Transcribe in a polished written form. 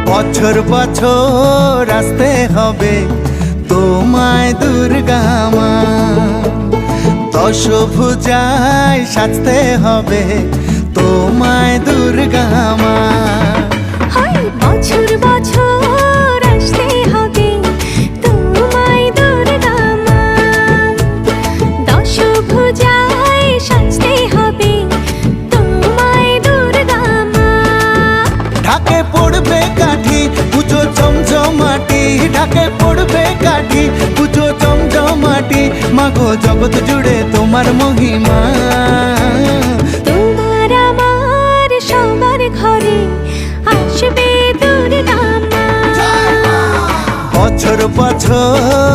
বছর বছর আসতে হবে তোমায় দুর্গা মা, দশভুজায় সাজতে হবে তোমায় দুর্গা মা। বছর বছর আসতে হবে তোমায় দুর্গা মা, দশভুজায় সাজতে হবে তোমায় দুর্গা মা। ঢাকে পড়বে কাঠি পুজো জমজমাটি, ঢাকে পড়বে কাঠি পুজো জমজমাটি, মাগো জগৎ জুড়ে তোমার মহিমা। তোমার আমার সবার ঘরে আসবে দুর্গা মা। বছর বছর